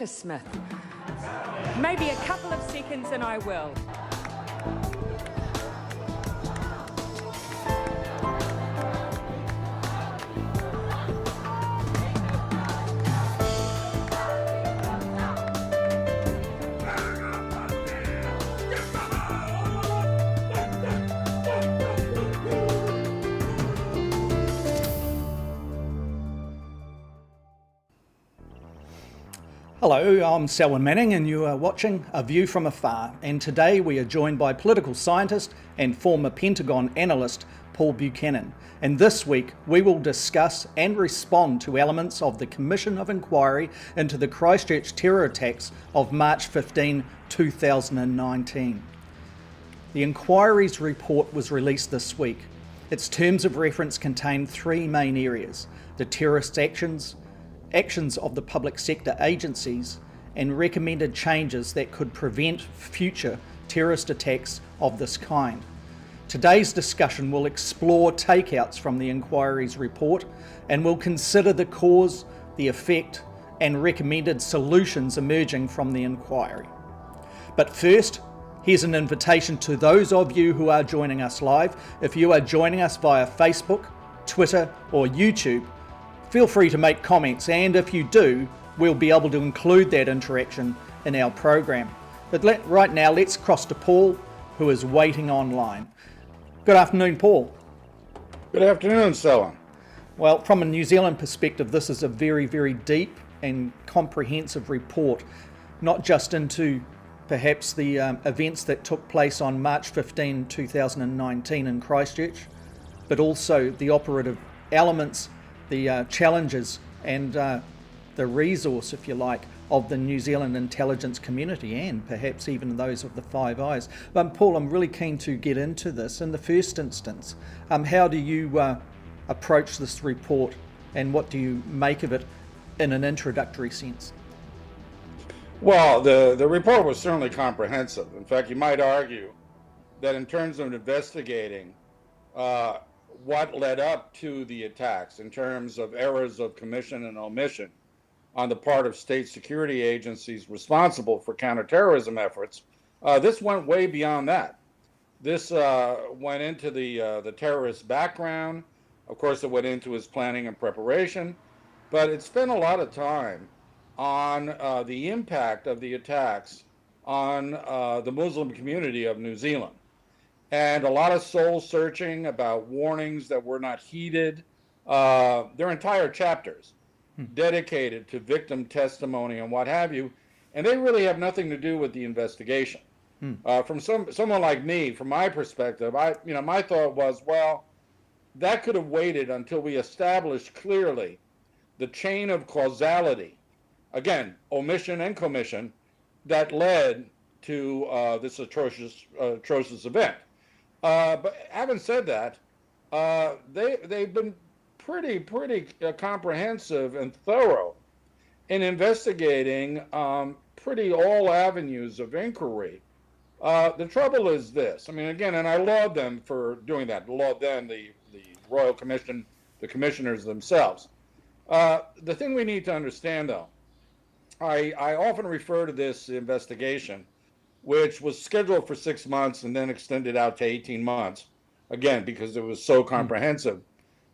Dr. Smith. Maybe a couple of seconds and I will. Hello, I'm Selwyn Manning and you are watching A View from Afar, and today we are joined by political scientist and former Pentagon analyst Paul Buchanan, and this week we will discuss and respond to elements of the Commission of Inquiry into the Christchurch terror attacks of March 15, 2019. The inquiry's report was released this week. Its terms of reference contain three main areas: the terrorist actions of the public sector agencies, and recommended changes that could prevent future terrorist attacks of this kind. Today's discussion will explore takeouts from the inquiry's report and will consider the cause, the effect, and recommended solutions emerging from the inquiry. But first, here's an invitation to those of you who are joining us live. If you are joining us via Facebook, Twitter, or YouTube, feel free to make comments, and if you do, we'll be able to include that interaction in our program. But right now, let's cross to Paul, who is waiting online. Good afternoon, Paul. Good afternoon, Selwyn. Well, from a New Zealand perspective, this is a very, very deep and comprehensive report, not just into perhaps the events that took place on March 15, 2019 in Christchurch, but also the operative elements, the challenges and the resource, if you like, of the New Zealand intelligence community and perhaps even those of the Five Eyes. Paul, I'm really keen to get into this. In the first instance, how do you approach this report and what do you make of it in an introductory sense? Well, the report was certainly comprehensive. In fact, you might argue that in terms of investigating what led up to the attacks in terms of errors of commission and omission on the part of state security agencies responsible for counterterrorism efforts, this went way beyond that. This went into the terrorist background. Of course, it went into his planning and preparation, but it spent a lot of time on the impact of the attacks on the Muslim community of New Zealand. And a lot of soul searching about warnings that were not heeded. There are entire chapters dedicated to victim testimony and what have you, and they really have nothing to do with the investigation. From someone like me, from my perspective, my thought was, well, that could have waited until we established clearly the chain of causality, again, omission and commission, that led to this atrocious event. But having said that, they've been pretty comprehensive and thorough in investigating pretty all avenues of inquiry. The trouble is this. I mean, again, and I laud them for doing that. Laud them, the Royal Commission, the commissioners themselves. The thing we need to understand, though, I often refer to this investigation, which was scheduled for 6 months and then extended out to 18 months, again, because it was so comprehensive,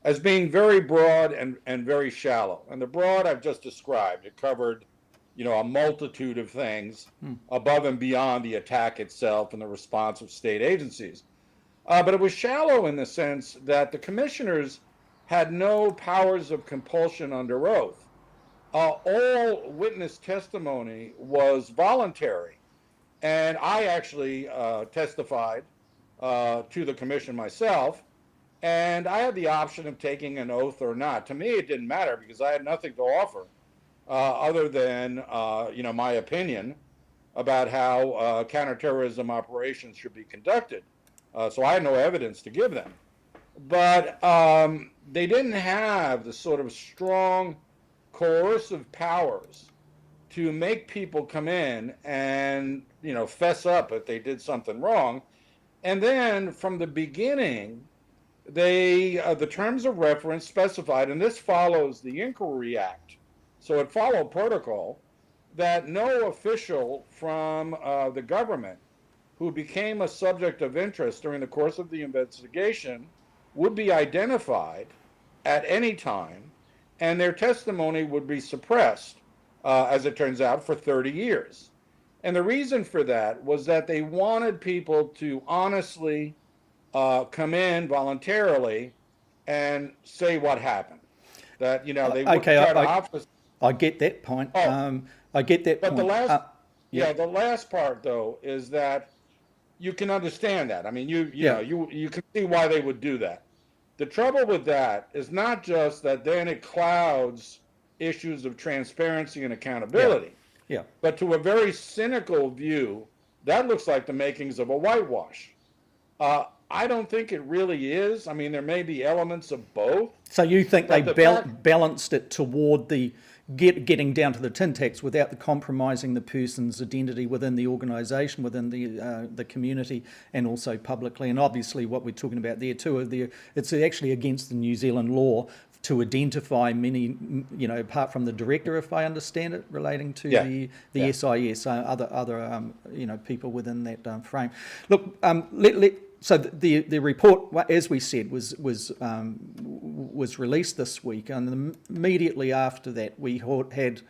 as being very broad and very shallow. And the broad I've just described. It covered, a multitude of things above and beyond the attack itself and the response of state agencies. But it was shallow in the sense that the commissioners had no powers of compulsion under oath. All witness testimony was voluntary. And I actually testified to the commission myself, and I had the option of taking an oath or not. To me, it didn't matter because I had nothing to offer other than, my opinion about how counterterrorism operations should be conducted. So I had no evidence to give them. But they didn't have the sort of strong coercive powers to make people come in and, fess up if they did something wrong. And then from the beginning, the terms of reference specified, and this follows the Inquiry Act, so it followed protocol, that no official from the government who became a subject of interest during the course of the investigation would be identified at any time, and their testimony would be suppressed, as it turns out, for 30 years. And the reason for that was that they wanted people to honestly come in voluntarily and say what happened. That, they wouldn't try to obfuscate. I get that point. Oh, I get that but point. the last, yeah. the last part though is that you can understand that. I mean, you can see why they would do that. The trouble with that is not just that then it clouds issues of transparency and accountability. Yeah. But to a very cynical view, that looks like the makings of a whitewash. I don't think it really is. I mean, there may be elements of both. So you think they balanced it toward the getting down to the tin tacks without the compromising the person's identity within the organisation, within the community, and also publicly. And obviously, what we're talking about there too, it's actually against the New Zealand law to identify many, apart from the director, if I understand it, relating to the SIS, other people within that frame. Look, so the report, as we said, was released this week, and immediately after that we had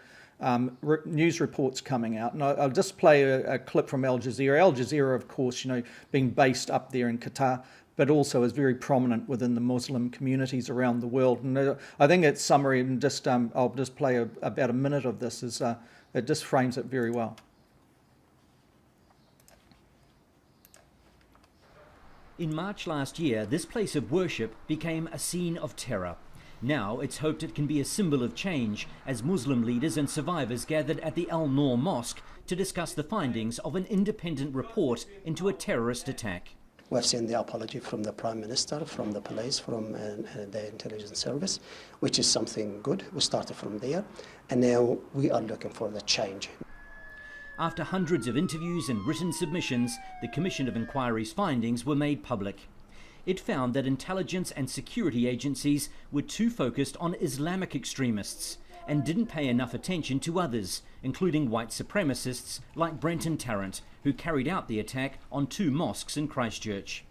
news reports coming out. And I'll just play a clip from Al Jazeera. Al Jazeera, of course, being based up there in Qatar, but also is very prominent within the Muslim communities around the world. And I think its summary, and I'll just play about a minute of this, it just frames it very well. In March last year, this place of worship became a scene of terror. Now it's hoped it can be a symbol of change as Muslim leaders and survivors gathered at the Al Noor Mosque to discuss the findings of an independent report into a terrorist attack. We've seen the apology from the Prime Minister, from the police, from the intelligence service, which is something good. We started from there, and now we are looking for the change. After hundreds of interviews and written submissions, the Commission of Inquiry's findings were made public. It found that intelligence and security agencies were too focused on Islamic extremists and didn't pay enough attention to others, including white supremacists like Brenton Tarrant, who carried out the attack on 2 mosques in Christchurch.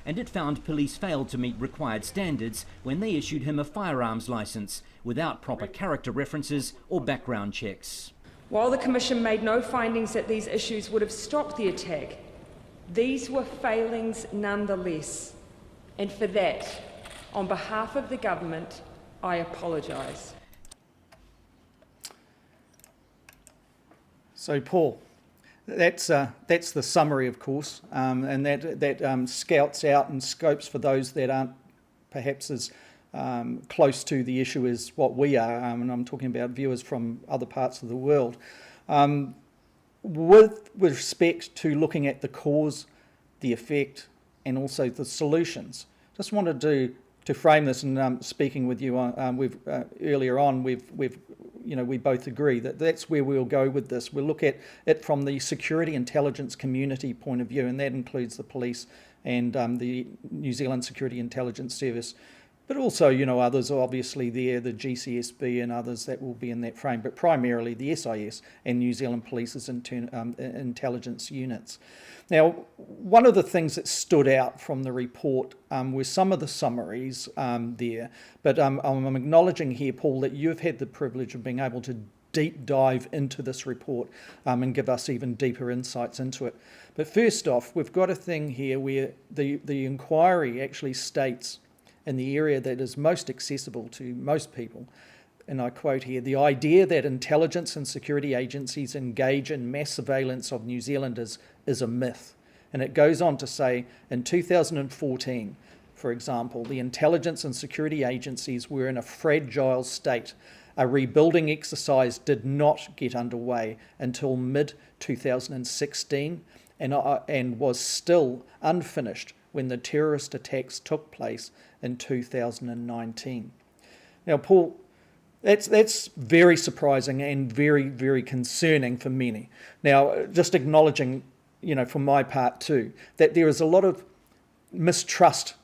And it found police failed to meet required standards when they issued him a firearms licence without proper character references or background checks. While the Commission made no findings that these issues would have stopped the attack, these were failings nonetheless. And for that, on behalf of the government, I apologise. So, Paul, that's the summary, of course, and that scouts out and scopes for those that aren't perhaps as close to the issue as what we are, and I'm talking about viewers from other parts of the world. With respect to looking at the cause, the effect, and also the solutions, just wanted to frame this. And speaking with you, earlier on, we both agree that that's where we'll go with this. We'll look at it from the security intelligence community point of view, and that includes the police and the New Zealand Security Intelligence Service. But also, others are obviously there, the GCSB and others that will be in that frame, but primarily the SIS and New Zealand Police's intelligence units. Now, one of the things that stood out from the report were some of the summaries there, but I'm acknowledging here, Paul, that you've had the privilege of being able to deep dive into this report and give us even deeper insights into it. But first off, we've got a thing here where the inquiry actually states, in the area that is most accessible to most people, and I quote here, "The idea that intelligence and security agencies engage in mass surveillance of New Zealanders is a myth." And it goes on to say, in 2014, for example, the intelligence and security agencies were in a fragile state. A rebuilding exercise did not get underway until mid-2016 and was still unfinished when the terrorist attacks took place in 2019. Now, Paul, that's very surprising and very, very concerning for many. Now, just acknowledging, from my part too, that there is a lot of mistrust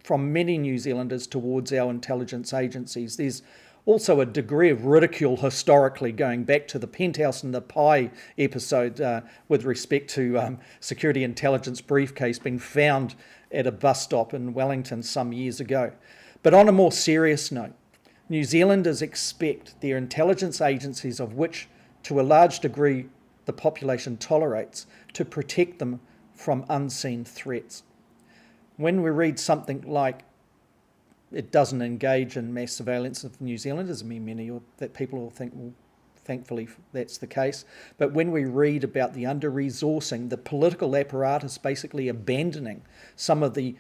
from many New Zealanders towards our intelligence agencies. There's also a degree of ridicule historically, going back to the penthouse and the pie episode with respect to security intelligence briefcase being found at a bus stop in Wellington some years ago. But on a more serious note, New Zealanders expect their intelligence agencies, of which to a large degree the population tolerates, to protect them from unseen threats. When we read something like it doesn't engage in mass surveillance of New Zealanders, I mean, many that people will think, well, thankfully that's the case, but when we read about the under-resourcing, the political apparatus basically abandoning some of the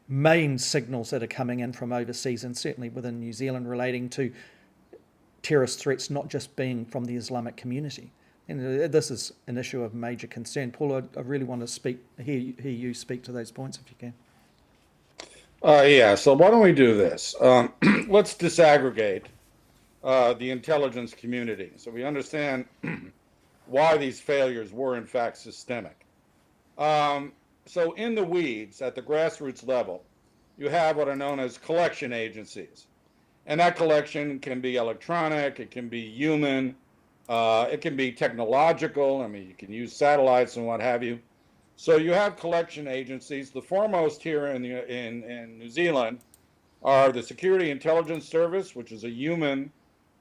main signals that are coming in from overseas, and certainly within New Zealand, relating to terrorist threats not just being from the Islamic community. And this is an issue of major concern. Paul, I really want to hear you speak to those points if you can. Yeah, so why don't we do this? Let's disaggregate the intelligence community so we understand why these failures were in fact systemic. So in the weeds, at the grassroots level, you have what are known as collection agencies. And that collection can be electronic, it can be human, it can be technological. I mean, you can use satellites and what have you. So you have collection agencies. The foremost here in New Zealand are the Security Intelligence Service, which is a human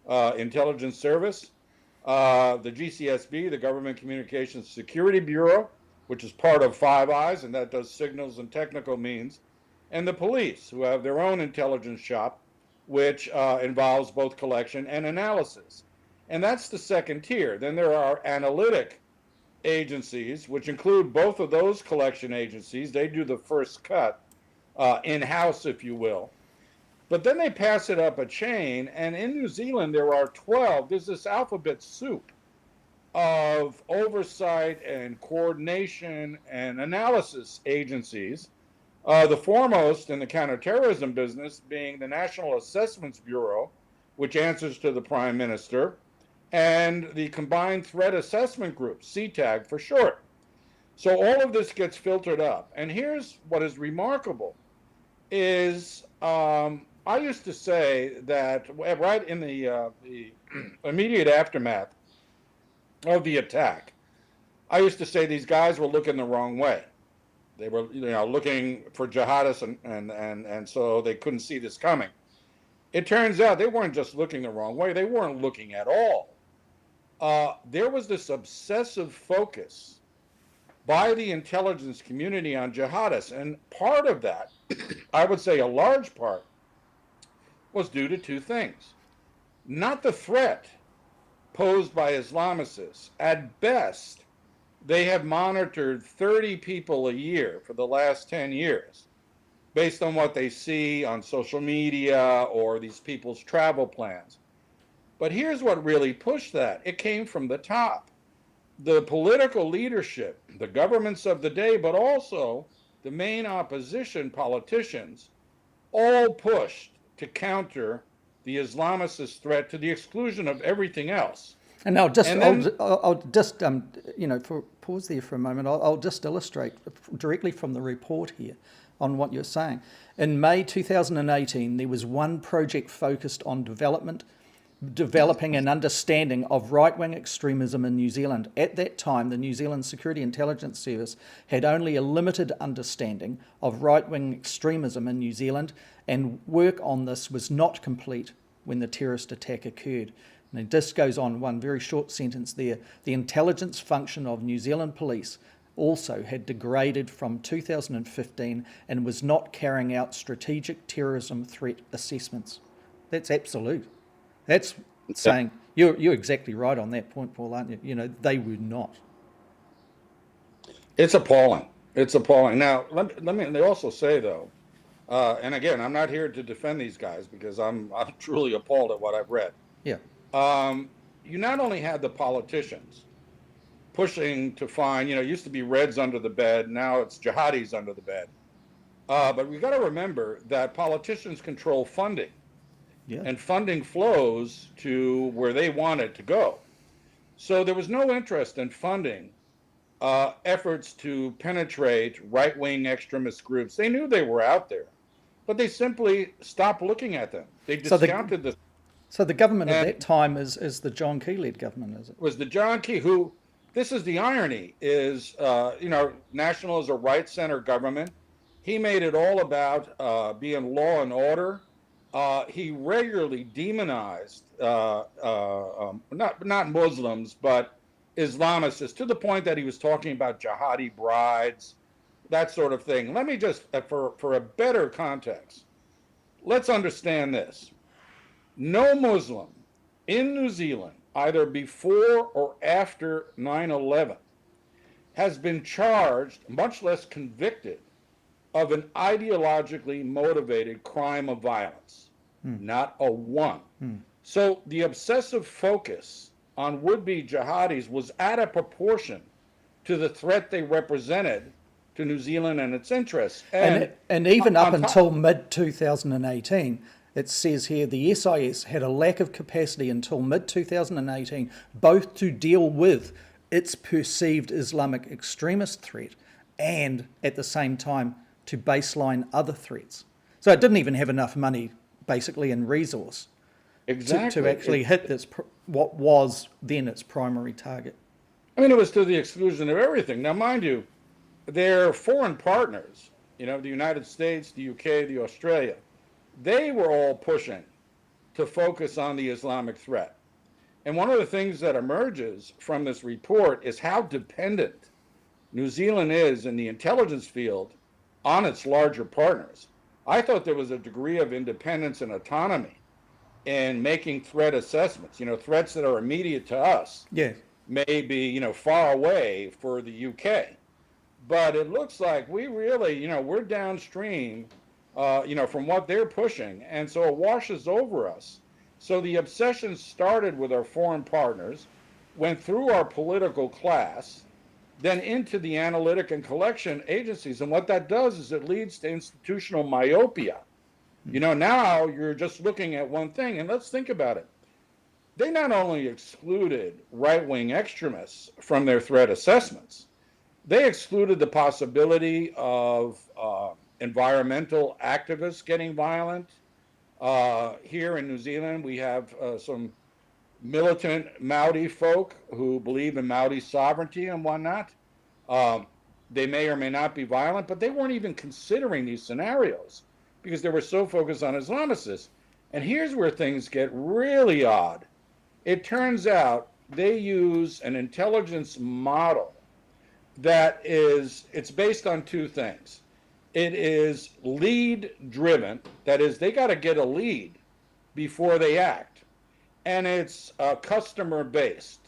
intelligence service, the GCSB, the Government Communications Security Bureau, which is part of Five Eyes, and that does signals and technical means, and the police, who have their own intelligence shop, which involves both collection and analysis. And that's the second tier. Then there are analytic agencies, which include both of those collection agencies. They do the first cut, in-house, if you will. But then they pass it up a chain, and in New Zealand there are 12. There's this alphabet soup of oversight and coordination and analysis agencies. The foremost in the counterterrorism business being the National Assessments Bureau, which answers to the Prime Minister, and the Combined Threat Assessment Group, CTAG for short. So all of this gets filtered up. And here's what is remarkable is I used to say that right in the immediate aftermath of the attack, I used to say these guys were looking the wrong way. They were, looking for jihadists, and so they couldn't see this coming. It turns out they weren't just looking the wrong way. They weren't looking at all. There was this obsessive focus by the intelligence community on jihadists, and part of that, I would say a large part, was due to two things. Not the threat posed by Islamicists. At best, they have monitored 30 people a year for the last 10 years, based on what they see on social media or these people's travel plans. But here's what really pushed that. It came from the top. The political leadership, the governments of the day, but also the main opposition politicians, all pushed to counter the Islamicist threat to the exclusion of everything else. And I'll just pause there for a moment. I'll just illustrate directly from the report here on what you're saying. In May 2018, there was one project focused on developing an understanding of right-wing extremism in New Zealand. At that time, the New Zealand Security Intelligence Service had only a limited understanding of right-wing extremism in New Zealand, and work on this was not complete when the terrorist attack occurred. And this goes on, one very short sentence there. The intelligence function of New Zealand Police also had degraded from 2015 and was not carrying out strategic terrorism threat assessments. That's absolute. That's saying, you're exactly right on that point, Paul, aren't you? They would not. It's appalling. It's appalling. Now, let me also say, though, and again, I'm not here to defend these guys because I'm truly appalled at what I've read. Yeah. You not only had the politicians pushing to find, it used to be Reds under the bed, now it's jihadis under the bed. But we've got to remember that politicians control funding. Yeah. And funding flows to where they want it to go. So there was no interest in funding efforts to penetrate right-wing extremist groups. They knew they were out there, but they simply stopped looking at them. They discounted So the government And at that time is the John Key-led government, is it? was the John Key who, this is the irony, is, National is a right-center government. He made it all about being law and order. He regularly demonized not Muslims, but Islamists, to the point that he was talking about jihadi brides, that sort of thing. Let me just, for a better context, let's understand this. No Muslim in New Zealand, either before or after 9/11, has been charged, much less convicted, of an ideologically motivated crime of violence. Not a one. So the obsessive focus on would-be jihadis was out of proportion to the threat they represented to New Zealand and its interests. And even up until mid-2018, it says here the SIS had a lack of capacity until mid-2018, both to deal with its perceived Islamic extremist threat and at the same time to baseline other threats. So it didn't even have enough money, basically, in resource to actually hit this, what was then its primary target. I mean, it was to the exclusion of everything. Now, mind you, their foreign partners, the United States, the UK, the Australia, they were all pushing to focus on the Islamic threat. And one of the things that emerges from this report is how dependent New Zealand is in the intelligence field on its larger partners. I thought there was a degree of independence and autonomy in making threat assessments, threats that are immediate to us. Yeah. May be, far away for the UK. But it looks like we really, we're downstream, from what they're pushing. And so it washes over us. So the obsession started with our foreign partners, went through our political class, then into the analytic and collection agencies. And what that does is it leads to institutional myopia. Now you're just looking at one thing. And let's think about it. They not only excluded right-wing extremists from their threat assessments, they excluded the possibility of environmental activists getting violent. Here in New Zealand, we have some militant Maori folk who believe in Maori sovereignty and whatnot. They may or may not be violent, but they weren't even considering these scenarios because they were so focused on Islamicists. And here's where things get really odd. It turns out they use an intelligence model that it's based on two things. It is lead driven, that is, they got to get a lead before they act. And it's customer based.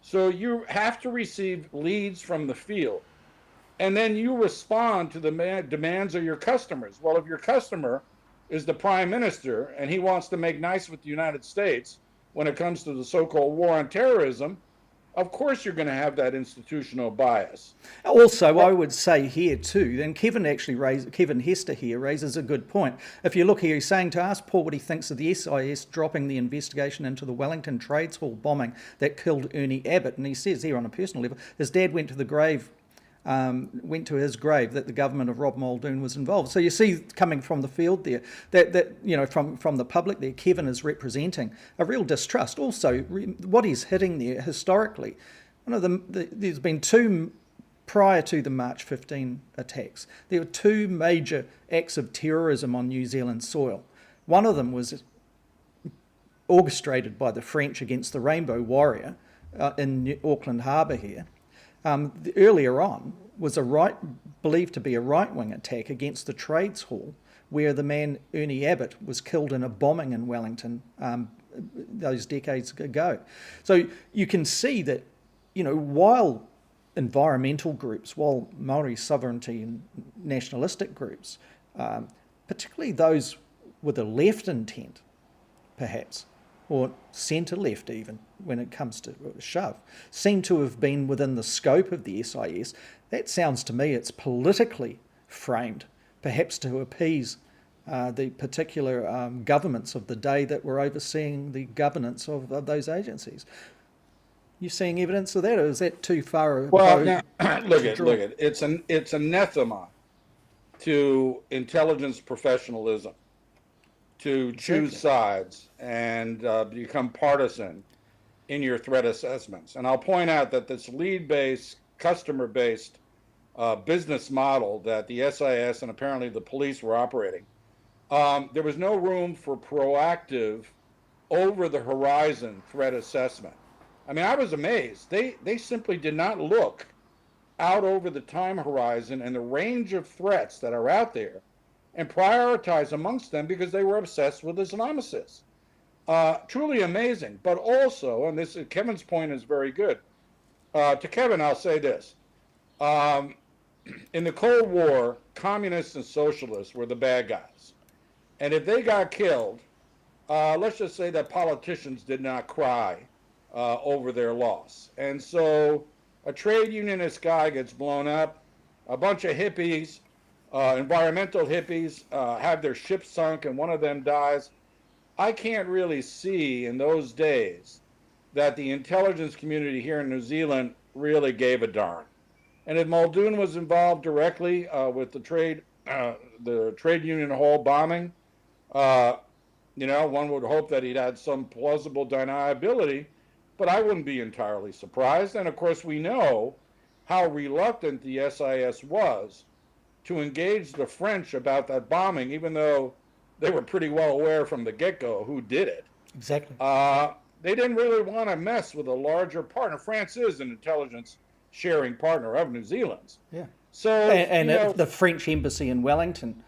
So you have to receive leads from the field. And then you respond to the demands of your customers. Well, if your customer is the prime minister and he wants to make nice with the United States when it comes to the so-called war on terrorism, of course you're going to have that institutional bias. Also, I would say here too, and Kevin Hester here raises a good point. If you look here, he's saying to ask Paul what he thinks of the SIS dropping the investigation into the Wellington Trades Hall bombing that killed Ernie Abbott. And he says here on a personal level, his dad went to his grave that the government of Rob Muldoon was involved. So you see, coming from the field there, that from the public there, Kevin is representing a real distrust. Also, what he's hitting there historically, there's been two prior to the March 15 attacks. There were two major acts of terrorism on New Zealand soil. One of them was orchestrated by the French against the Rainbow Warrior in Auckland Harbour here. Earlier on was believed to be a right-wing attack against the Trades Hall, where the man Ernie Abbott was killed in a bombing in Wellington those decades ago. So you can see that, while environmental groups, while Maori sovereignty and nationalistic groups, particularly those with a left intent, perhaps, or centre-left even, when it comes to a shove, seem to have been within the scope of the SIS. That sounds to me it's politically framed, perhaps to appease the particular governments of the day that were overseeing the governance of those agencies. You seeing evidence of that, or is that too far? Well, now, look at it's anathema to intelligence professionalism to choose Exactly. sides and become partisan in your threat assessments. And I'll point out that this lead-based, customer-based business model that the SIS and apparently the police were operating, there was no room for proactive, over-the-horizon threat assessment. I mean, I was amazed. They simply did not look out over the time horizon and the range of threats that are out there and prioritize amongst them because they were obsessed with Islamicists. Truly amazing. But also, and this Kevin's point is very good. To Kevin, I'll say this. In the Cold War, communists and socialists were the bad guys. And if they got killed, let's just say that politicians did not cry over their loss. And so a trade unionist guy gets blown up, a bunch of hippies, environmental hippies, have their ship sunk and one of them dies. I can't really see in those days that the intelligence community here in New Zealand really gave a darn. And if Muldoon was involved directly with the trade union hall bombing, one would hope that he'd had some plausible deniability, but I wouldn't be entirely surprised. And of course, we know how reluctant the SIS was to engage the French about that bombing, even though they were pretty well aware from the get-go who did it. Exactly. They didn't really want to mess with a larger partner. France is an intelligence sharing partner of New Zealand's. Yeah. So, and the French embassy in Wellington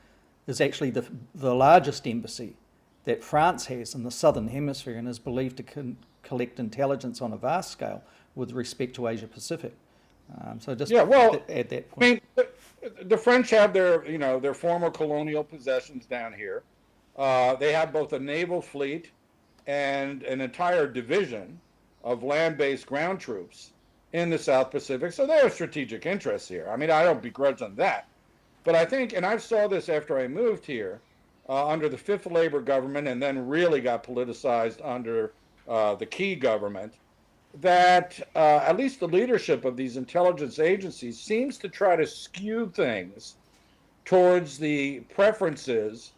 is actually the largest embassy that France has in the southern hemisphere and is believed to collect intelligence on a vast scale with respect to Asia Pacific. So just add that point. I mean, the French have their former colonial possessions down here. They have both a naval fleet and an entire division of land-based ground troops in the South Pacific. So there are strategic interests here. I mean, I don't begrudge them that. But I think, and I saw this after I moved here, under the fifth Labour government and then really got politicized under the Key government, that at least the leadership of these intelligence agencies seems to try to skew things towards the preferences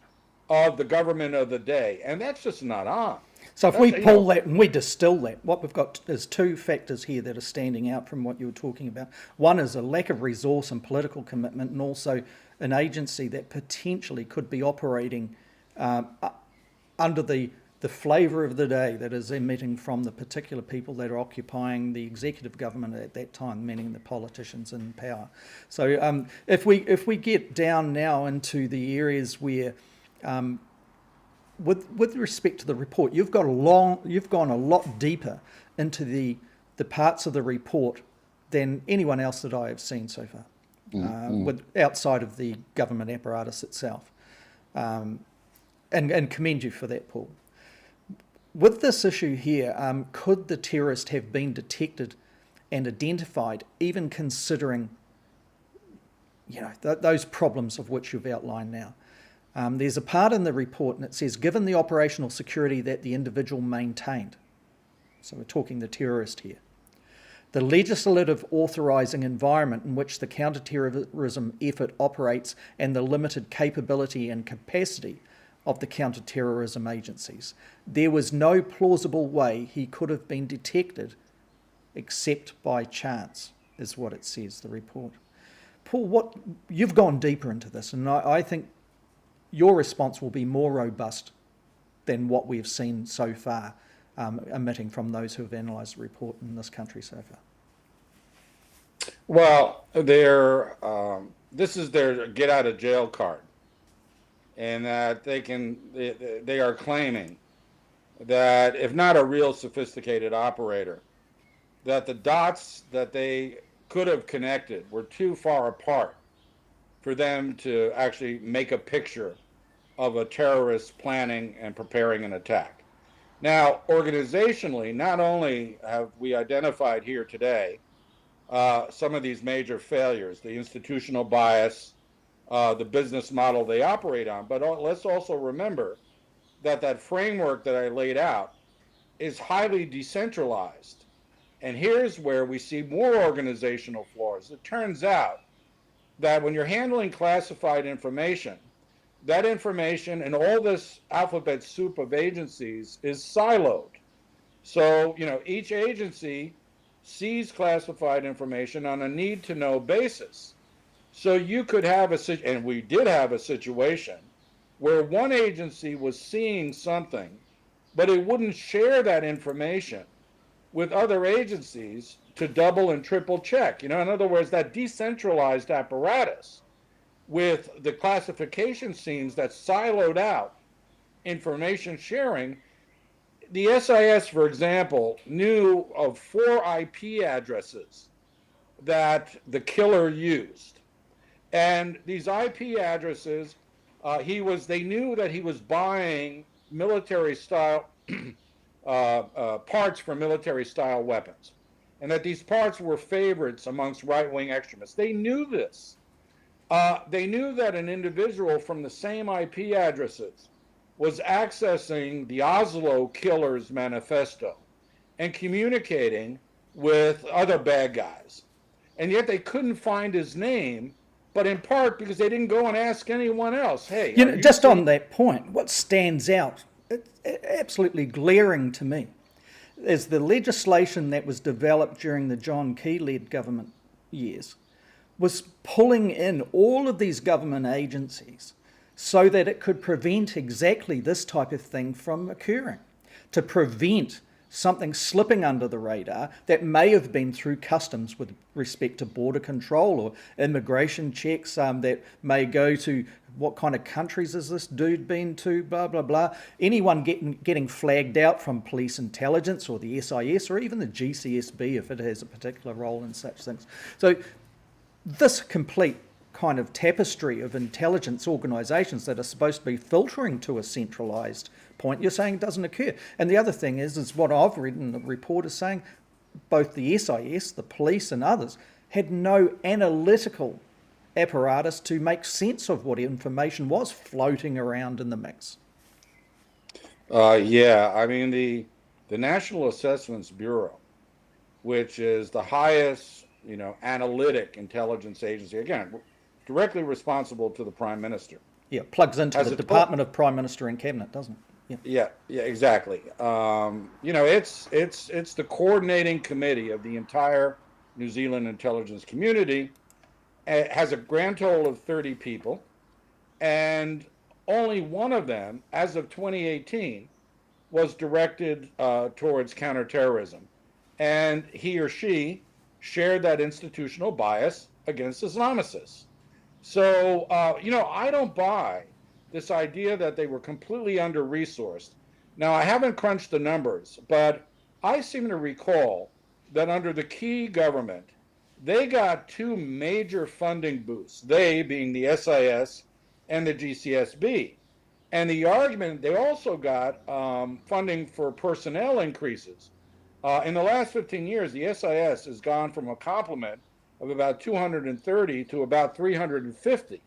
of the government of the day. And that's just not on. So if we pull that and we distill that, what we've got is two factors here that are standing out from what you were talking about. One is a lack of resource and political commitment, and also an agency that potentially could be operating under the flavour of the day that is emitting from the particular people that are occupying the executive government at that time, meaning the politicians in power. So if we get down now into the areas where with respect to the report, you've gone a lot deeper into the parts of the report than anyone else that I have seen so far, outside of the government apparatus itself, and commend you for that, Paul. With this issue here, could the terrorist have been detected and identified, even considering those problems of which you've outlined now? There's a part in the report and it says, given the operational security that the individual maintained, so we're talking the terrorist here, the legislative authorising environment in which the counter-terrorism effort operates and the limited capability and capacity of the counter-terrorism agencies, there was no plausible way he could have been detected except by chance, is what it says, the report. Paul, you've gone deeper into this, and I think your response will be more robust than what we've seen so far, emitting from those who have analysed the report in this country so far. Well, this is their get out of jail card, and that they are claiming that if not a real sophisticated operator, that the dots that they could have connected were too far apart for them to actually make a picture of a terrorist planning and preparing an attack. Now, organizationally, not only have we identified here today some of these major failures, the institutional bias, the business model they operate on, but let's also remember that framework that I laid out is highly decentralized. And here's where we see more organizational flaws. It turns out that when you're handling classified information, that information and all this alphabet soup of agencies is siloed. So, each agency sees classified information on a need-to-know basis. So you could have and we did have a situation where one agency was seeing something, but it wouldn't share that information with other agencies to double and triple check. In other words, that decentralized apparatus with the classification schemes that siloed out information sharing. The SIS, for example, knew of 4 IP addresses that the killer used. And these IP addresses, they knew that he was buying military-style parts for military-style weapons, and that these parts were favorites amongst right-wing extremists. They knew this. They knew that an individual from the same IP addresses was accessing the Oslo Killers Manifesto and communicating with other bad guys. And yet they couldn't find his name, but in part because they didn't go and ask anyone else. Hey, just on that point, what stands out, it's absolutely glaring to me, is the legislation that was developed during the John Key-led government years was pulling in all of these government agencies so that it could prevent exactly this type of thing from occurring, to prevent something slipping under the radar that may have been through customs with respect to border control or immigration checks that may go to what kind of countries has this dude been to, blah, blah, blah. Anyone getting flagged out from police intelligence or the SIS or even the GCSB if it has a particular role in such things. So this complete kind of tapestry of intelligence organisations that are supposed to be filtering to a centralised point, you're saying doesn't occur. And the other thing is what I've read in the report is saying both the SIS, the police and others had no analytical apparatus to make sense of what information was floating around in the mix. Yeah, I mean the National Assessments Bureau, which is the highest, analytic intelligence agency, again, directly responsible to the Prime Minister. Yeah, plugs into the Department of Prime Minister and Cabinet, doesn't it? Yeah, exactly. It's the coordinating committee of the entire New Zealand intelligence community. It has a grand total of 30 people, and only one of them, as of 2018, was directed towards counterterrorism. And he or she shared that institutional bias against Islamicists. So, I don't buy this idea that they were completely under-resourced. Now, I haven't crunched the numbers, but I seem to recall that under the Key government, they got 2 major funding boosts, they being the SIS and the GCSB. And the argument, they also got funding for personnel increases. In the last 15 years, the SIS has gone from a complement of about 230 to about 350.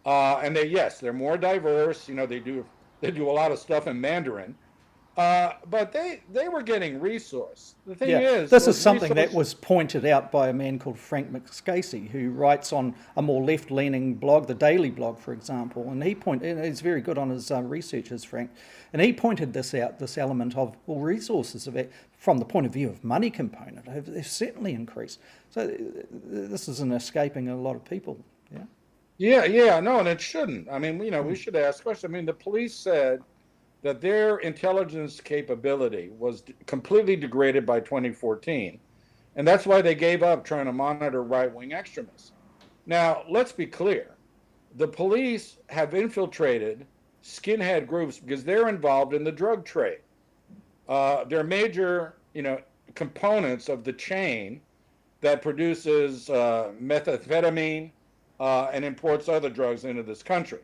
And they're more diverse. They do a lot of stuff in Mandarin. But they were getting resource. The thing is, this is something that was pointed out by a man called Frank McScasey, who writes on a more left-leaning blog, the Daily Blog, for example, and he's very good on his research, Frank, and he pointed this out, this element of resources from the point of view of money component have certainly increased. So this isn't escaping a lot of people. No, and it shouldn't. I mean, we should ask questions. I mean, the police said that their intelligence capability was completely degraded by 2014. And that's why they gave up trying to monitor right-wing extremists. Now, let's be clear. The police have infiltrated skinhead groups because they're involved in the drug trade. They're major, components of the chain that produces methamphetamine and imports other drugs into this country.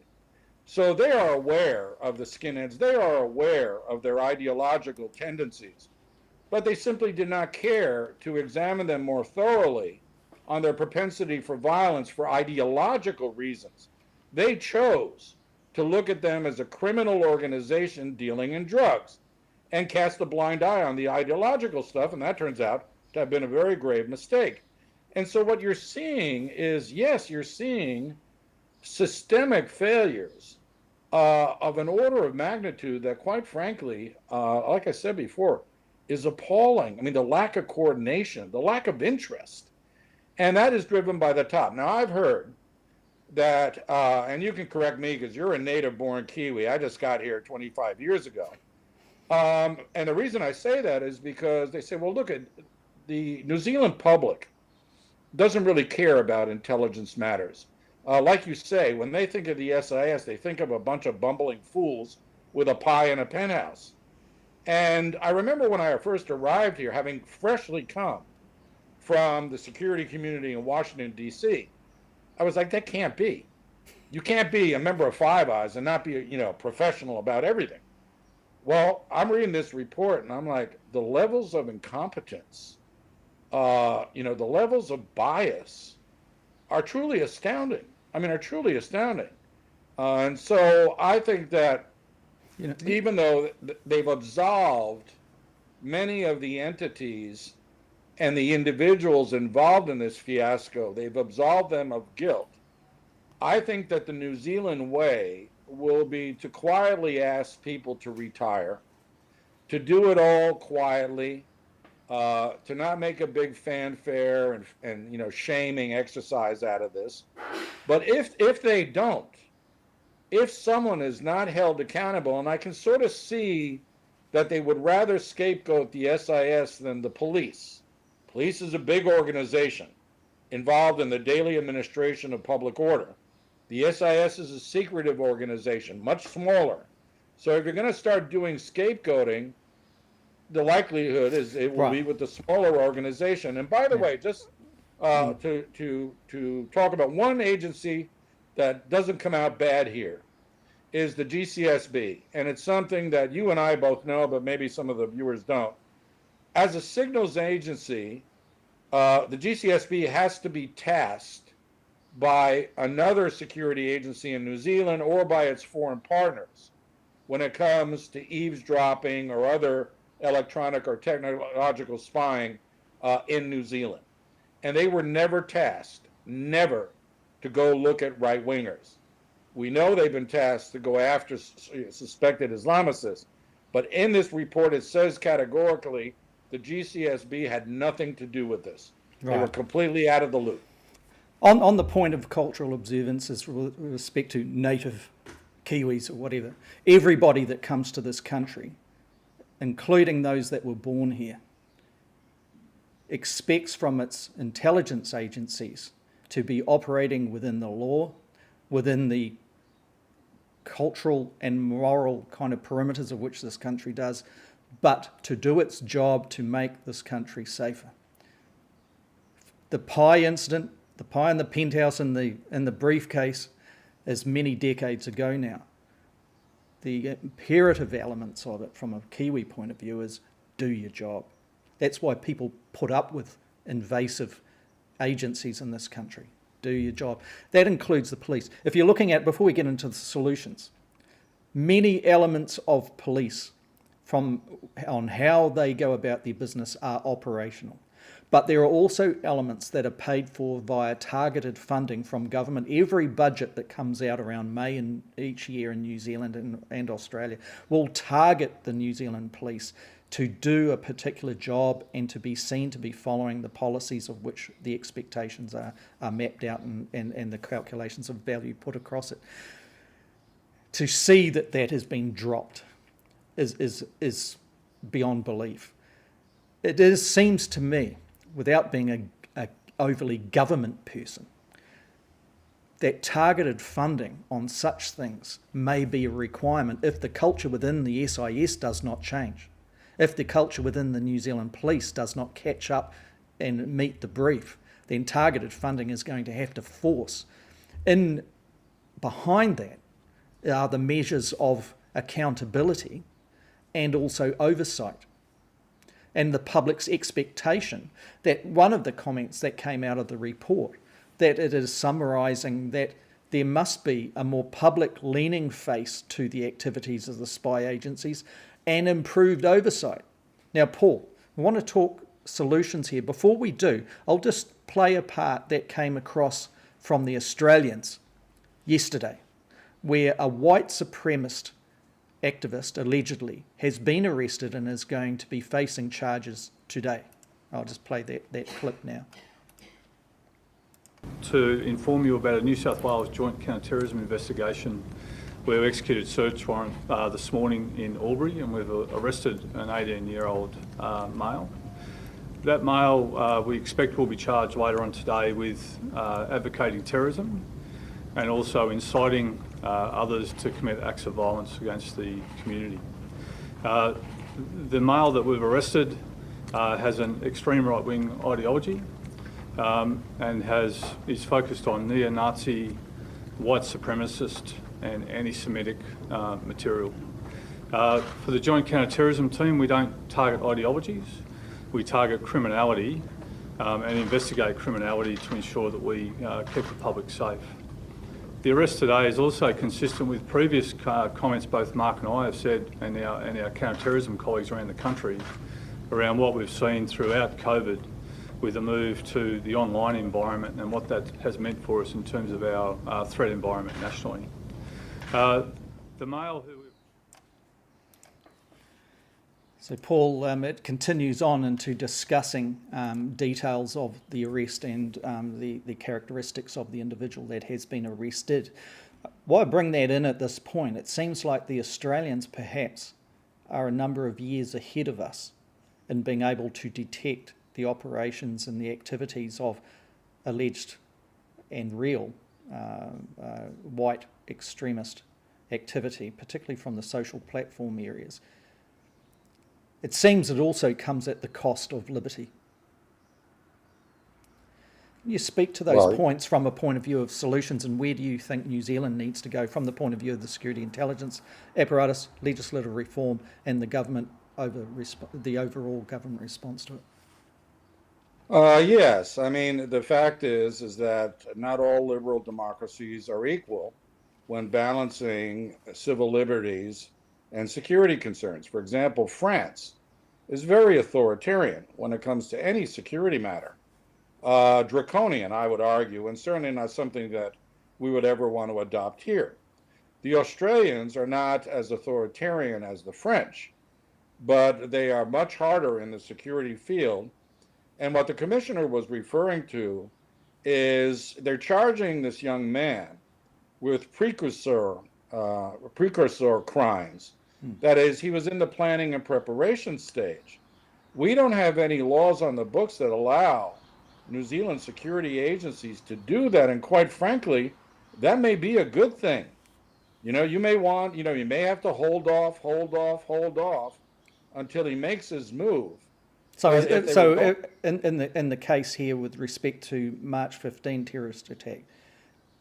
So they are aware of the skinheads. They are aware of their ideological tendencies, but they simply did not care to examine them more thoroughly on their propensity for violence for ideological reasons. They chose to look at them as a criminal organization dealing in drugs and cast a blind eye on the ideological stuff, and that turns out to have been a very grave mistake. And so what you're seeing is, yes, you're seeing systemic failures of an order of magnitude that, quite frankly, like I said before, is appalling. I mean, the lack of coordination, the lack of interest, and that is driven by the top. Now, I've heard that, and you can correct me because you're a native-born Kiwi. I just got here 25 years ago. And the reason I say that is because they say, well, look, at the New Zealand public doesn't really care about intelligence matters. Like you say, when they think of the SIS, they think of a bunch of bumbling fools with a pie and a penthouse. And I remember when I first arrived here, having freshly come from the security community in Washington, D.C., I was like, that can't be. You can't be a member of Five Eyes and not be, professional about everything. Well, I'm reading this report and I'm like, the levels of incompetence, the levels of bias are truly astounding. And so I think that even though they've absolved many of the entities and the individuals involved in this fiasco, they've absolved them of guilt. I think that the New Zealand way will be to quietly ask people to retire, to do it all quietly, to not make a big fanfare and shaming exercise out of this. But if they don't, if someone is not held accountable, and I can sort of see that they would rather scapegoat the SIS than the police. Police is a big organization involved in the daily administration of public order. The SIS is a secretive organization, much smaller. So if you're going to start doing scapegoating, the likelihood is it will be with the smaller organization. And by the way, just to talk about one agency that doesn't come out bad here is the GCSB. And it's something that you and I both know, but maybe some of the viewers don't. As a signals agency, the GCSB has to be tasked by another security agency in New Zealand or by its foreign partners when it comes to eavesdropping or other electronic or technological spying in New Zealand. And they were never tasked, never, to go look at right-wingers. We know they've been tasked to go after suspected Islamicists, but in this report it says categorically the GCSB had nothing to do with this. They were completely out of the loop. On the point of cultural observances with respect to native Kiwis or whatever, everybody that comes to this country, including those that were born here, expects from its intelligence agencies to be operating within the law, within the cultural and moral kind of perimeters of which this country does, but to do its job to make this country safer. The pie incident, the pie in the penthouse in the briefcase, is many decades ago now. The imperative elements of it from a Kiwi point of view is do your job. That's why people put up with invasive agencies in this country. Do your job. That includes the police. If you're looking at, before we get into the solutions, many elements of police on how they go about their business are operational. But there are also elements that are paid for via targeted funding from government. Every budget that comes out around May in each year in New Zealand and Australia will target the New Zealand police to do a particular job and to be seen to be following the policies of which the expectations are mapped out and the calculations of value put across it. To see that has been dropped is beyond belief. It seems to me, without being a overly government person, that targeted funding on such things may be a requirement if the culture within the SIS does not change. If the culture within the New Zealand Police does not catch up and meet the brief, then targeted funding is going to have to force. Behind that are the measures of accountability and also oversight, and the public's expectation that one of the comments that came out of the report, that it is summarising that there must be a more public-leaning face to the activities of the spy agencies and improved oversight. Now, Paul, I want to talk solutions here. Before we do, I'll just play a part that came across from the Australians yesterday, where a white supremacist activist, allegedly, has been arrested and is going to be facing charges today. I'll just play that clip now. To inform you about a New South Wales joint counter-terrorism investigation, we've executed a search warrant this morning in Albury, and we've arrested an 18-year-old male. That male we expect will be charged later on today with advocating terrorism and also inciting others to commit acts of violence against the community. The male that we've arrested has an extreme right-wing ideology and is focused on neo-Nazi, white supremacist and anti-Semitic material. For the Joint Counter-Terrorism Team, we don't target ideologies, we target criminality and investigate criminality to ensure that we keep the public safe. The arrest today is also consistent with previous comments both Mark and I have said, and our counter-terrorism colleagues around the country, around what we've seen throughout COVID with the move to the online environment and what that has meant for us in terms of our threat environment nationally. The male who... So Paul, it continues on into discussing details of the arrest and the characteristics of the individual that has been arrested. Why bring that in at this point? It seems like the Australians perhaps are a number of years ahead of us in being able to detect the operations and the activities of alleged and real white extremist activity, particularly from the social platform areas. It seems it also comes at the cost of liberty. Can you speak to those points from a point of view of solutions, and where do you think New Zealand needs to go from the point of view of the security intelligence apparatus, legislative reform, and the government the overall government response to it? Yes, I mean, the fact is that not all liberal democracies are equal when balancing civil liberties and security concerns. For example, France is very authoritarian when it comes to any security matter. Draconian, I would argue, and certainly not something that we would ever want to adopt here. The Australians are not as authoritarian as the French, but they are much harder in the security field. And what the commissioner was referring to is they're charging this young man with precursor crimes. That is, he was in the planning and preparation stage. We don't have any laws on the books that allow New Zealand security agencies to do that. And quite frankly, that may be a good thing. You know, you may have to hold off until he makes his move. So in the case here with respect to March 15 terrorist attack,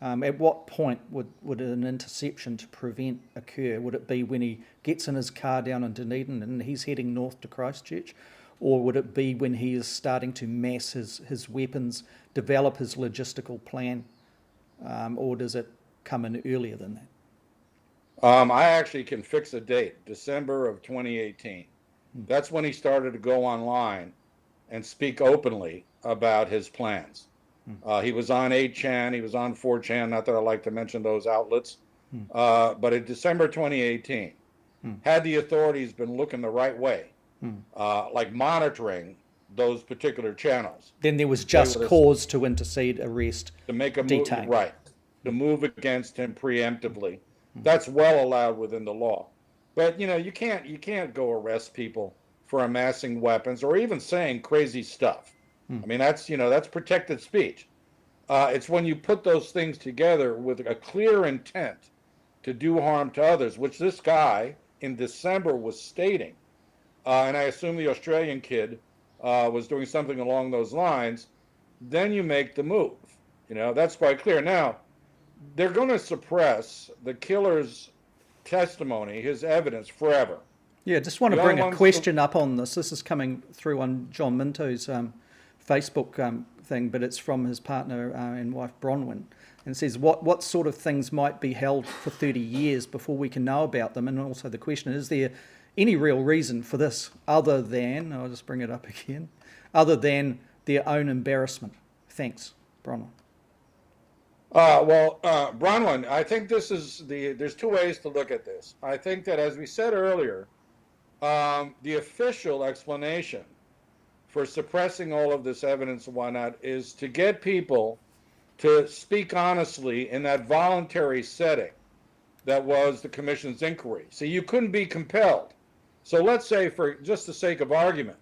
at what point would an interception to prevent occur? Would it be when he gets in his car down in Dunedin and he's heading north to Christchurch? Or would it be when he is starting to mass his weapons, develop his logistical plan? Or does it come in earlier than that? I actually can fix a date, December of 2018. That's when he started to go online and speak openly about his plans. He was on 8chan, he was on 4chan, not that I like to mention those outlets, but in December 2018, had the authorities been looking the right way, like monitoring those particular channels, then there was just cause to intercede, arrest, to make a detain. move, right, to move against him preemptively. That's well allowed within the law. But you know, you can't go arrest people for amassing weapons or even saying crazy stuff. I mean, that's protected speech. It's when you put those things together with a clear intent to do harm to others, which this guy in December was stating, and I assume the Australian kid was doing something along those lines, then you make the move. You know, that's quite clear. Now, they're going to suppress the killer's testimony, his evidence, forever. Yeah, just want to bring a question up on this. This is coming through on John Minto's Facebook thing, but it's from his partner and wife Bronwyn, and it says what sort of things might be held for 30 years before we can know about them, and also the question, is there any real reason for this other than, I'll just bring it up again, other than their own embarrassment? Thanks, Bronwyn. Bronwyn, I think there's two ways to look at this. I think that, as we said earlier, the official explanation for suppressing all of this evidence and whatnot is to get people to speak honestly in that voluntary setting that was the commission's inquiry. So you couldn't be compelled. So let's say, for just the sake of argument,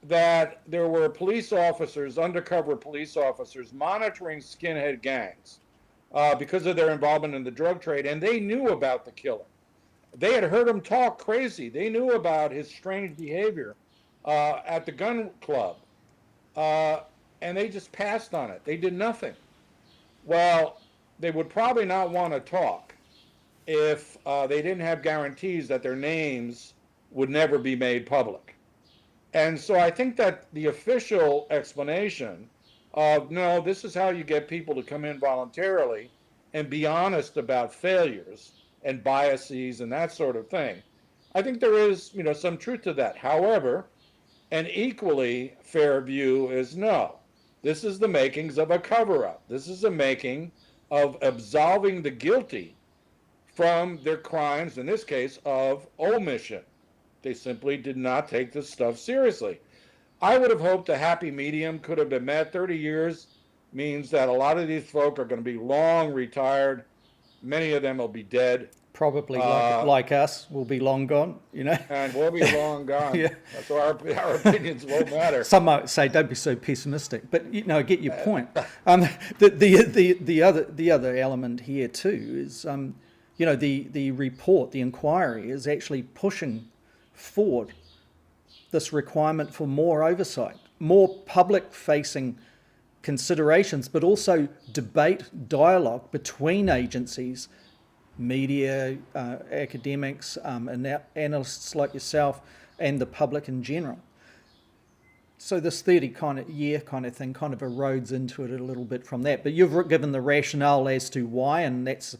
that there were police officers, undercover police officers, monitoring skinhead gangs because of their involvement in the drug trade, and they knew about the killer. They had heard him talk crazy. They knew about his strange behavior at the gun club, and they just passed on it. They did nothing. Well, they would probably not want to talk if they didn't have guarantees that their names would never be made public. And so I think that the official explanation of, no, this is how you get people to come in voluntarily and be honest about failures and biases and that sort of thing, I think there is, some truth to that. However, an equally fair view is no. This is the makings of a cover-up. This is the making of absolving the guilty from their crimes, in this case, of omission. They simply did not take this stuff seriously. I would have hoped a happy medium could have been met. 30 years means that a lot of these folk are going to be long retired. Many of them will be dead. Probably like us, will be long gone, And we'll be long gone. Yeah. So our opinions won't matter. Some might say, don't be so pessimistic, but I get your point. The other element here too is, the report, the inquiry, is actually pushing forward this requirement for more oversight, more public-facing considerations, but also debate, dialogue between agencies, media, academics, analysts like yourself, and the public in general. So this 30-year kind of thing kind of erodes into it a little bit from that. But you've given the rationale as to why, and that's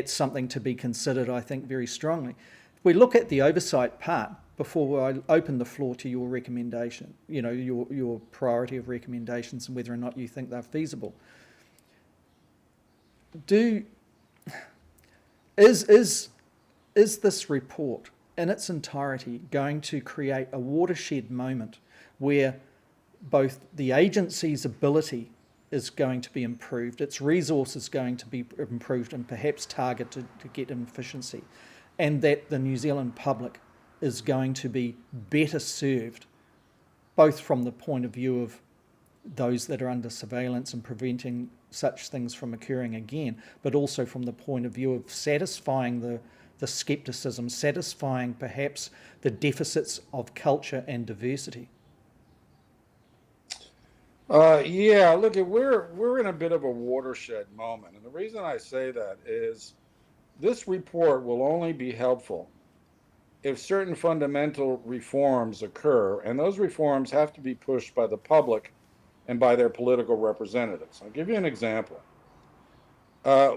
something to be considered, I think, very strongly. If we look at the oversight part, before I open the floor to your recommendation, your priority of recommendations and whether or not you think they're feasible. Is this report in its entirety going to create a watershed moment where both the agency's ability is going to be improved, its resources going to be improved and perhaps targeted to get efficiency, and that the New Zealand public is going to be better served, both from the point of view of those that are under surveillance and preventing such things from occurring again, but also from the point of view of satisfying the scepticism, satisfying perhaps the deficits of culture and diversity? Look, we're in a bit of a watershed moment, and the reason I say that is this report will only be helpful if certain fundamental reforms occur, and those reforms have to be pushed by the public and by their political representatives. I'll give you an example.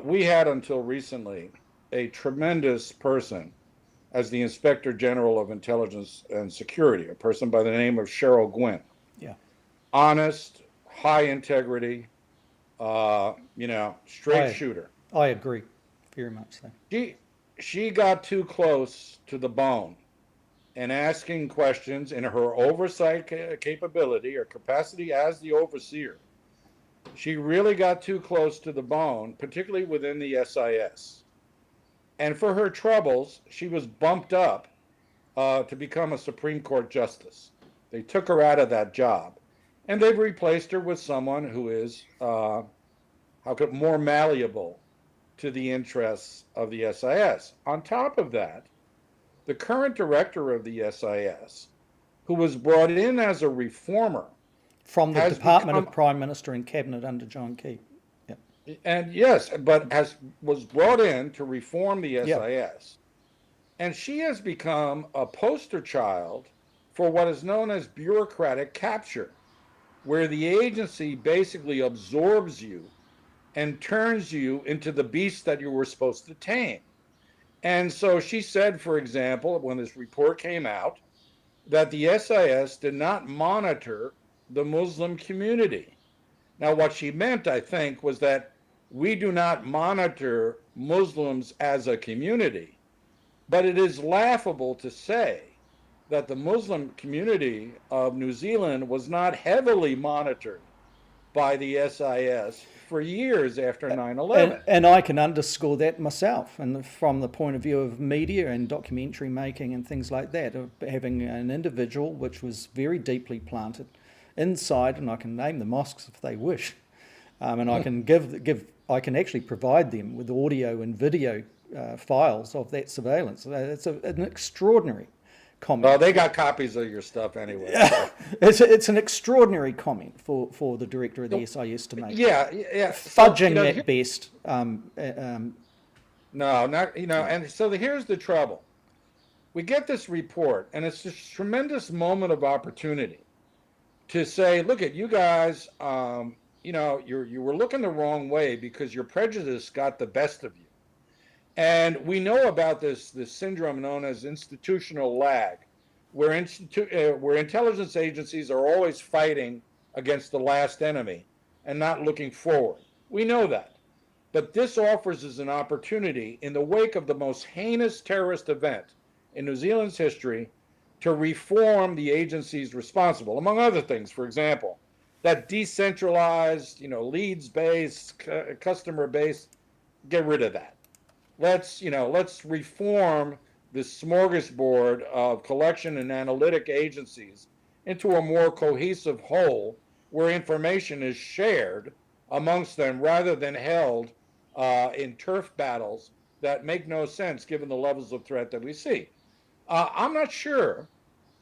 We had until recently a tremendous person as the Inspector General of Intelligence and Security, a person by the name of Cheryl Gwynn. Yeah. Honest, high integrity, straight shooter. I agree, very much so. She got too close to the bone and asking questions in her oversight capability or capacity as the overseer. She really got too close to the bone, particularly within the SIS. And for her troubles, she was bumped up to become a Supreme Court justice. They took her out of that job, and they've replaced her with someone who is more malleable to the interests of the SIS. On top of that, the current director of the SIS, who was brought in as a reformer, from the Department of Prime Minister and Cabinet under John Key. Yep. And yes, but was brought in to reform the SIS. Yep. And she has become a poster child for what is known as bureaucratic capture, where the agency basically absorbs you and turns you into the beast that you were supposed to tame. And so she said, for example, when this report came out, that the SIS did not monitor the Muslim community. Now, what she meant, I think, was that we do not monitor Muslims as a community, but it is laughable to say that the Muslim community of New Zealand was not heavily monitored by the SIS for years after 9/11. And I can underscore that myself, and from the point of view of media and documentary making and things like that, of having an individual which was very deeply planted inside, and I can name the mosques if they wish, and I can I can actually provide them with audio and video files of that surveillance. It's an extraordinary comment. Well, they got copies of your stuff anyway. It's an extraordinary comment for the director of the SIS to make. Yeah. Fudging at best. No, not, and so here's the trouble. We get this report, and it's this tremendous moment of opportunity to say, look at you guys, you were looking the wrong way because your prejudice got the best of you. And we know about this syndrome known as institutional lag, where intelligence agencies are always fighting against the last enemy and not looking forward. We know that. But this offers us an opportunity in the wake of the most heinous terrorist event in New Zealand's history to reform the agencies responsible, among other things. For example, that decentralized, leads-based, customer-based, get rid of that. Let's reform this smorgasbord of collection and analytic agencies into a more cohesive whole where information is shared amongst them rather than held in turf battles that make no sense given the levels of threat that we see. I'm not sure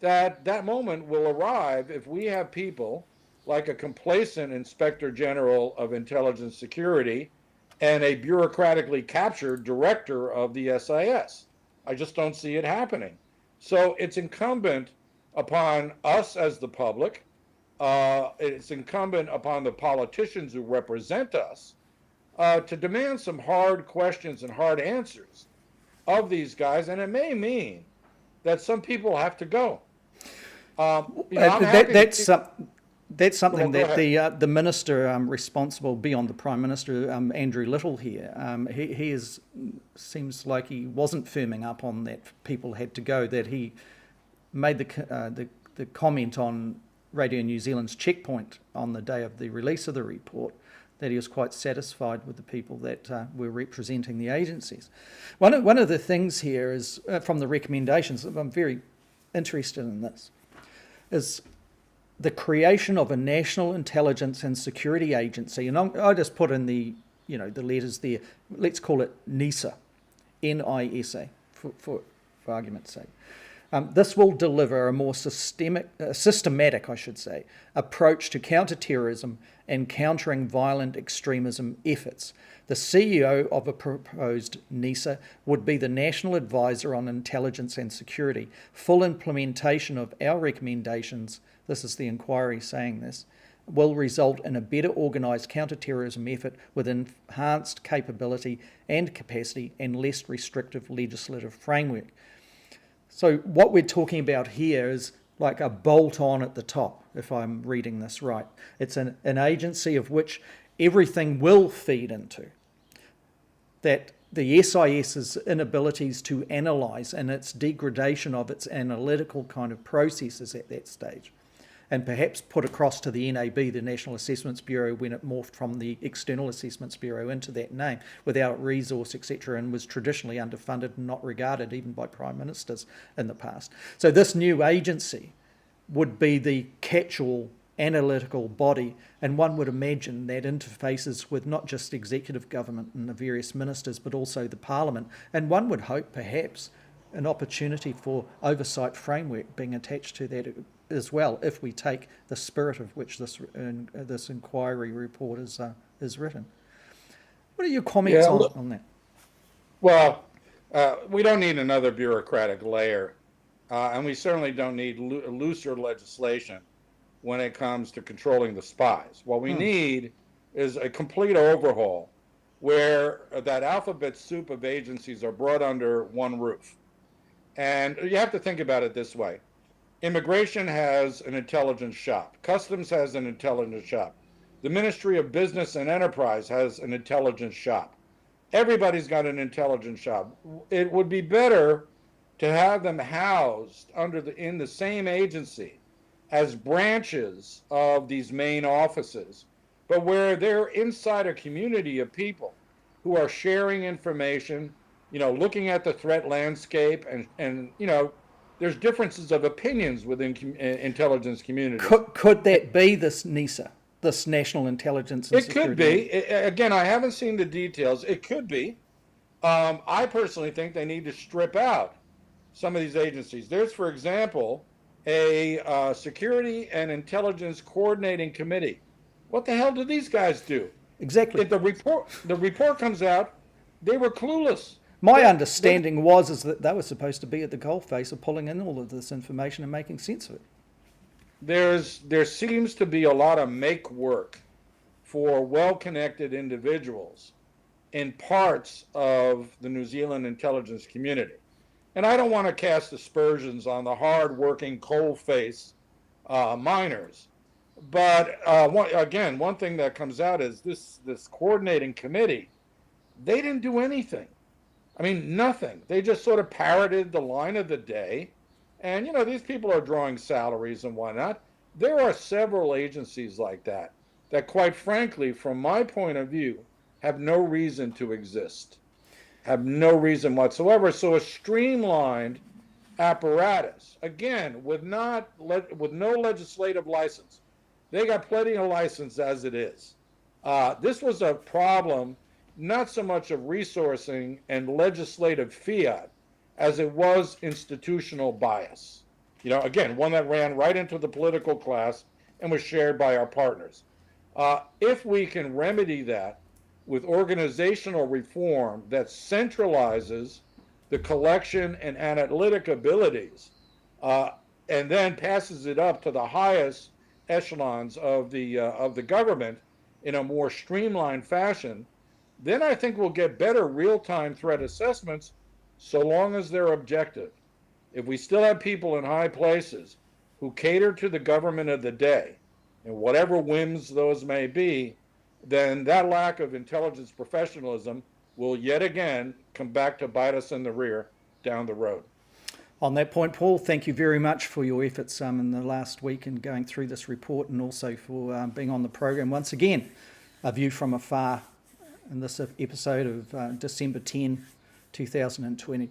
that moment will arrive if we have people like a complacent Inspector General of Intelligence Security and a bureaucratically captured director of the SIS. I just don't see it happening. So it's incumbent upon us as the public, it's incumbent upon the politicians who represent us to demand some hard questions and hard answers of these guys, and it may mean that some people have to go. That's something that the minister responsible beyond the Prime Minister, Andrew Little here, he seems like he wasn't firming up on that people had to go, that he made the comment on Radio New Zealand's checkpoint on the day of the release of the report, that he was quite satisfied with the people that were representing the agencies. One of the things here is, from the recommendations, I'm very interested in this, is the creation of a National Intelligence and Security Agency, and I just put in the letters there. Let's call it NISA, N-I-S-A, for argument's sake. This will deliver a more systematic, approach to counter-terrorism and countering violent extremism efforts. The CEO of a proposed NISA would be the National Advisor on Intelligence and Security. Full implementation of our recommendations, this is the inquiry saying this, will result in a better organised counter-terrorism effort with enhanced capability and capacity and less restrictive legislative framework. So what we're talking about here is like a bolt-on at the top, if I'm reading this right. It's an agency of which everything will feed into. That the SIS's inabilities to analyse and its degradation of its analytical kind of processes at that stage, and perhaps put across to the NAB, the National Assessments Bureau, when it morphed from the External Assessments Bureau into that name, without resource, etc., and was traditionally underfunded and not regarded even by Prime Ministers in the past. So this new agency would be the catch-all analytical body, and one would imagine that interfaces with not just executive government and the various ministers, but also the Parliament, and one would hope perhaps an opportunity for oversight framework being attached to that as well, if we take the spirit of which this inquiry report is written. What are your comments on that? Well, we don't need another bureaucratic layer, and we certainly don't need looser legislation when it comes to controlling the spies. What we need is a complete overhaul where that alphabet soup of agencies are brought under one roof. And you have to think about it this way. Immigration has an intelligence shop. Customs has an intelligence shop. The Ministry of Business and Enterprise has an intelligence shop. Everybody's got an intelligence shop. It would be better to have them housed in the same agency as branches of these main offices, but where they're inside a community of people who are sharing information, looking at the threat landscape, and there's differences of opinions within intelligence communities. Could that be this NISA, this National Intelligence and Security? It could be. Again, I haven't seen the details. It could be. I personally think they need to strip out some of these agencies. There's, for example, a Security and Intelligence Coordinating Committee. What the hell do these guys do? Exactly. If the report comes out, they were clueless. My understanding was that they were supposed to be at the coalface of pulling in all of this information and making sense of it. There seems to be a lot of make work for well-connected individuals in parts of the New Zealand intelligence community. And I don't want to cast aspersions on the hard-working coalface miners. But one thing that comes out is this coordinating committee, they didn't do anything. I mean, nothing. They just sort of parroted the line of the day. And, these people are drawing salaries and whatnot. There are several agencies like that quite frankly, from my point of view, have no reason to exist, have no reason whatsoever. So a streamlined apparatus, again, with no legislative license. They got plenty of license as it is. This was a problem, not so much of resourcing and legislative fiat as it was institutional bias. Again, one that ran right into the political class and was shared by our partners. If we can remedy that with organizational reform that centralizes the collection and analytic abilities, and then passes it up to the highest echelons of the government in a more streamlined fashion, then I think we'll get better real-time threat assessments, so long as they're objective. If we still have people in high places who cater to the government of the day, and whatever whims those may be, then that lack of intelligence professionalism will yet again come back to bite us in the rear down the road. On that point, Paul, thank you very much for your efforts in the last week in going through this report, and also for being on the program once again. A View from Afar in this episode of December 10, 2020.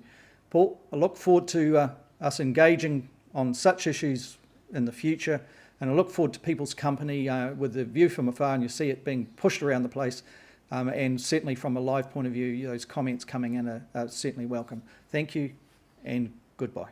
Paul, I look forward to us engaging on such issues in the future, and I look forward to people's company with the View from Afar, and you see it being pushed around the place, and certainly from a live point of view, those comments coming in are certainly welcome. Thank you, and goodbye.